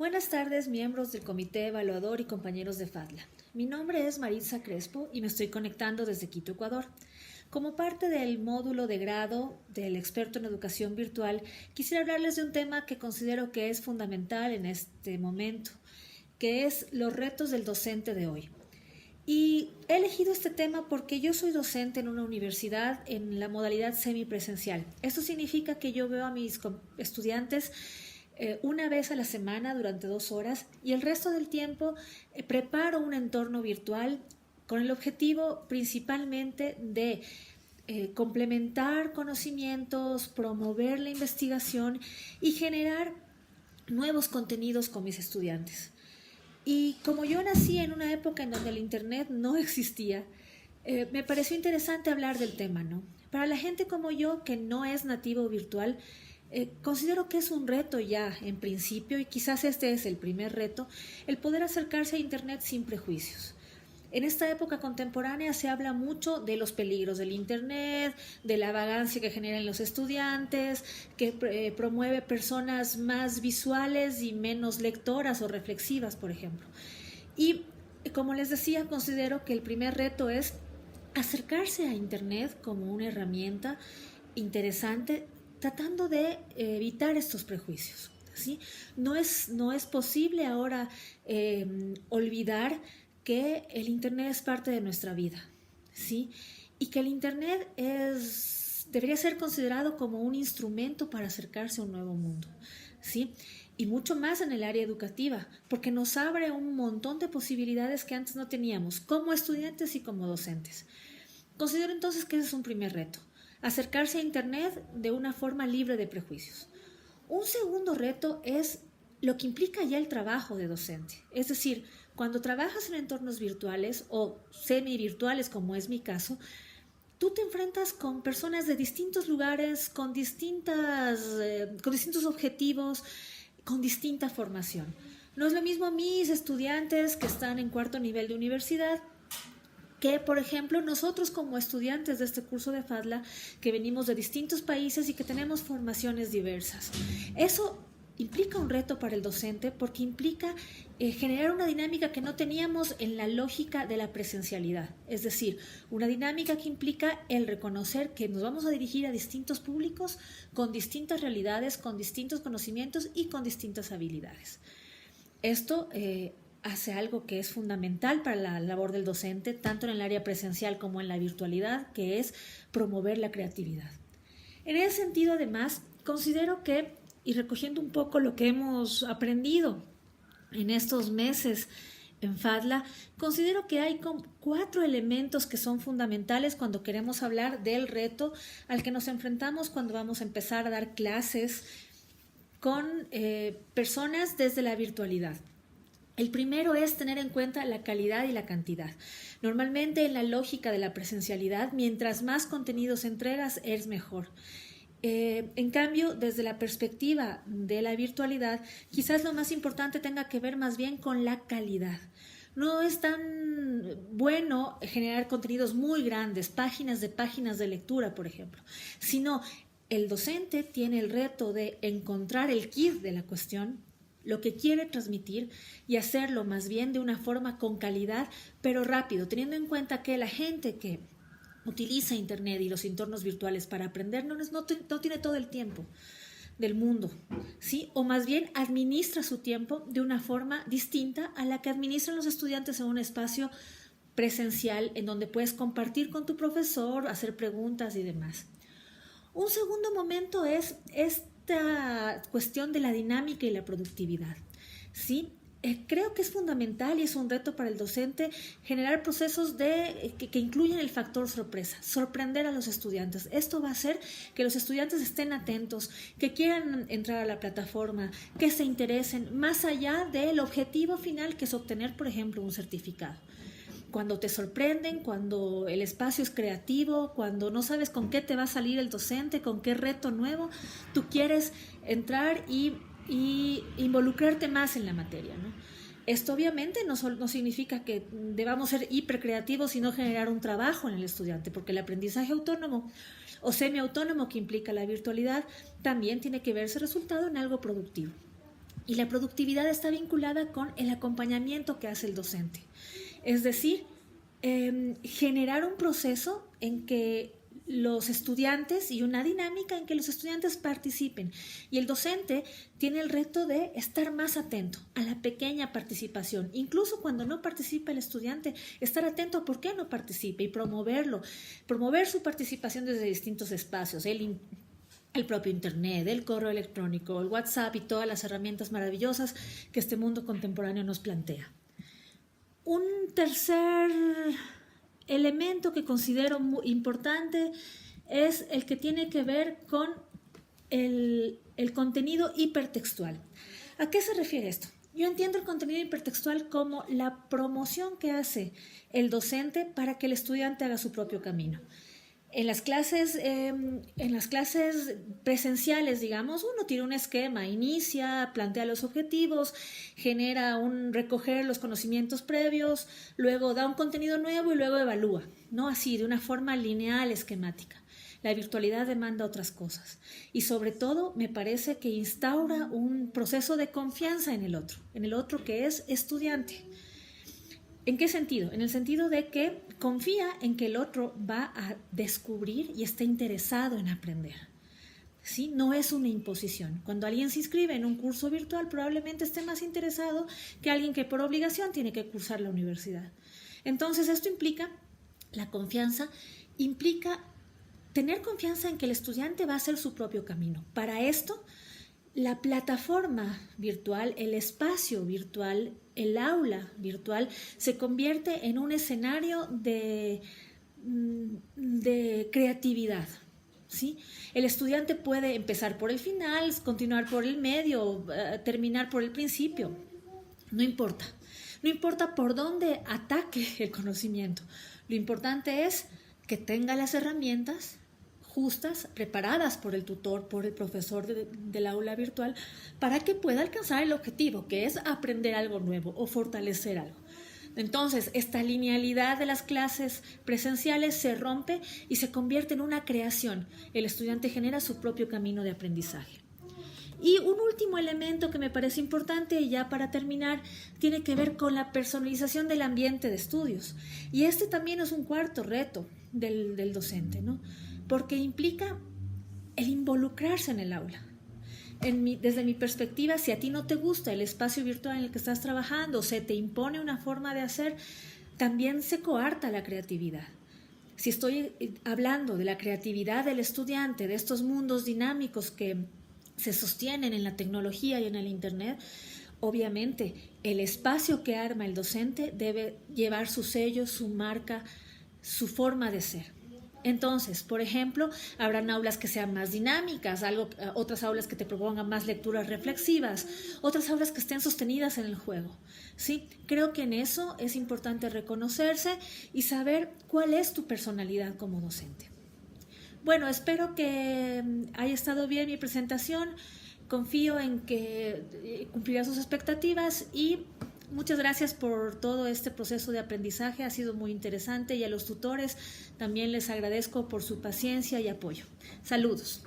Buenas tardes, miembros del Comité Evaluador y compañeros de FADLA. Mi nombre es Maritza Crespo y me estoy conectando desde Quito, Ecuador. Como parte del módulo de grado del experto en educación virtual, quisiera hablarles de un tema que considero que es fundamental en este momento, que es los retos del docente de hoy. Y he elegido este tema porque yo soy docente en una universidad en la modalidad semipresencial. Esto significa que yo veo a mis estudiantes una vez a la semana durante 2 horas y el resto del tiempo preparo un entorno virtual con el objetivo principalmente de complementar conocimientos, promover la investigación y generar nuevos contenidos con mis estudiantes. Y como yo nací en una época en donde el Internet no existía, me pareció interesante hablar del tema, ¿no? Para la gente como yo, que no es nativo virtual, considero que es un reto ya en principio, y quizás este es el primer reto, el poder acercarse a Internet sin prejuicios. En esta época contemporánea se habla mucho de los peligros del Internet, de la vagancia que generan los estudiantes, que promueve personas más visuales y menos lectoras o reflexivas, por ejemplo. Y como les decía, considero que el primer reto es acercarse a Internet como una herramienta interesante, tratando de evitar estos prejuicios, ¿sí? No es posible ahora olvidar que el Internet es parte de nuestra vida, ¿sí? Y que el Internet debería ser considerado como un instrumento para acercarse a un nuevo mundo, ¿sí? Y mucho más en el área educativa, porque nos abre un montón de posibilidades que antes no teníamos, como estudiantes y como docentes. Considero entonces que ese es un primer reto, acercarse a Internet de una forma libre de prejuicios. Un segundo reto es lo que implica ya el trabajo de docente. Es decir, cuando trabajas en entornos virtuales o semi-virtuales, como es mi caso, tú te enfrentas con personas de distintos lugares, con distintos objetivos, con distinta formación. No es lo mismo mis estudiantes que están en 4º nivel de universidad que, por ejemplo, nosotros como estudiantes de este curso de FADLA, que venimos de distintos países y que tenemos formaciones diversas. Eso implica un reto para el docente porque implica generar una dinámica que no teníamos en la lógica de la presencialidad. Es decir, una dinámica que implica el reconocer que nos vamos a dirigir a distintos públicos con distintas realidades, con distintos conocimientos y con distintas habilidades. Esto hace algo que es fundamental para la labor del docente, tanto en el área presencial como en la virtualidad, que es promover la creatividad. En ese sentido, además, considero que, y recogiendo un poco lo que hemos aprendido en estos meses en FADLA, considero que hay 4 elementos que son fundamentales cuando queremos hablar del reto al que nos enfrentamos cuando vamos a empezar a dar clases con personas desde la virtualidad. El primero es tener en cuenta la calidad y la cantidad. Normalmente en la lógica de la presencialidad, mientras más contenidos entregas, es mejor. En cambio, desde la perspectiva de la virtualidad, quizás lo más importante tenga que ver más bien con la calidad. No es tan bueno generar contenidos muy grandes, páginas de lectura, por ejemplo, sino el docente tiene el reto de encontrar el quid de la cuestión, lo que quiere transmitir, y hacerlo más bien de una forma con calidad, pero rápido, teniendo en cuenta que la gente que utiliza Internet y los entornos virtuales para aprender no tiene todo el tiempo del mundo, ¿sí? O más bien administra su tiempo de una forma distinta a la que administran los estudiantes en un espacio presencial en donde puedes compartir con tu profesor, hacer preguntas y demás. Un segundo momento es esta cuestión de la dinámica y la productividad, ¿sí? Creo que es fundamental y es un reto para el docente generar procesos que incluyan el factor sorpresa, sorprender a los estudiantes. Esto va a hacer que los estudiantes estén atentos, que quieran entrar a la plataforma, que se interesen, más allá del objetivo final, que es obtener, por ejemplo, un certificado. Cuando te sorprenden, cuando el espacio es creativo, cuando no sabes con qué te va a salir el docente, con qué reto nuevo, tú quieres entrar y involucrarte más en la materia, ¿no? Esto obviamente no significa que debamos ser hipercreativos y no generar un trabajo en el estudiante, porque el aprendizaje autónomo o semiautónomo que implica la virtualidad también tiene que verse resultado en algo productivo. Y la productividad está vinculada con el acompañamiento que hace el docente. Es decir, generar un proceso en que los estudiantes y una dinámica en que los estudiantes participen. Y el docente tiene el reto de estar más atento a la pequeña participación. Incluso cuando no participa el estudiante, estar atento a por qué no participa y promoverlo. Promover su participación desde distintos espacios. El propio Internet, el correo electrónico, el WhatsApp y todas las herramientas maravillosas que este mundo contemporáneo nos plantea. Un tercer elemento que considero muy importante es el que tiene que ver con el contenido hipertextual. ¿A qué se refiere esto? Yo entiendo el contenido hipertextual como la promoción que hace el docente para que el estudiante haga su propio camino. En las clases presenciales, digamos, uno tiene un esquema, inicia, plantea los objetivos, genera recoger los conocimientos previos, luego da un contenido nuevo y luego evalúa, no así, de una forma lineal, esquemática. La virtualidad demanda otras cosas y sobre todo me parece que instaura un proceso de confianza en el otro que es estudiante. ¿En qué sentido? En el sentido de que confía en que el otro va a descubrir y está interesado en aprender. ¿Sí? No es una imposición. Cuando alguien se inscribe en un curso virtual, probablemente esté más interesado que alguien que por obligación tiene que cursar la universidad. Entonces, esto implica la confianza, implica tener confianza en que el estudiante va a hacer su propio camino. Para esto, la plataforma virtual, el espacio virtual, el aula virtual se convierte en un escenario de creatividad, ¿sí? El estudiante puede empezar por el final, continuar por el medio, terminar por el principio. No importa. No importa por dónde ataque el conocimiento. Lo importante es que tenga las herramientas justas, preparadas por el tutor, por el profesor del aula virtual, para que pueda alcanzar el objetivo, que es aprender algo nuevo o fortalecer algo. Entonces, esta linealidad de las clases presenciales se rompe y se convierte en una creación. El estudiante genera su propio camino de aprendizaje. Y un último elemento que me parece importante, y ya para terminar, tiene que ver con la personalización del ambiente de estudios. Y este también es un cuarto reto del docente, ¿no? Porque implica el involucrarse en el aula. Desde mi perspectiva, si a ti no te gusta el espacio virtual en el que estás trabajando, se te impone una forma de hacer, también se coarta la creatividad. Si estoy hablando de la creatividad del estudiante, de estos mundos dinámicos que se sostienen en la tecnología y en el Internet, obviamente el espacio que arma el docente debe llevar su sello, su marca, su forma de ser. Entonces, por ejemplo, habrán aulas que sean más dinámicas, otras aulas que te propongan más lecturas reflexivas, otras aulas que estén sostenidas en el juego, ¿sí? Creo que en eso es importante reconocerse y saber cuál es tu personalidad como docente. Bueno, espero que haya estado bien mi presentación. Confío en que cumplirá sus expectativas y muchas gracias por todo este proceso de aprendizaje, ha sido muy interesante y a los tutores también les agradezco por su paciencia y apoyo. Saludos.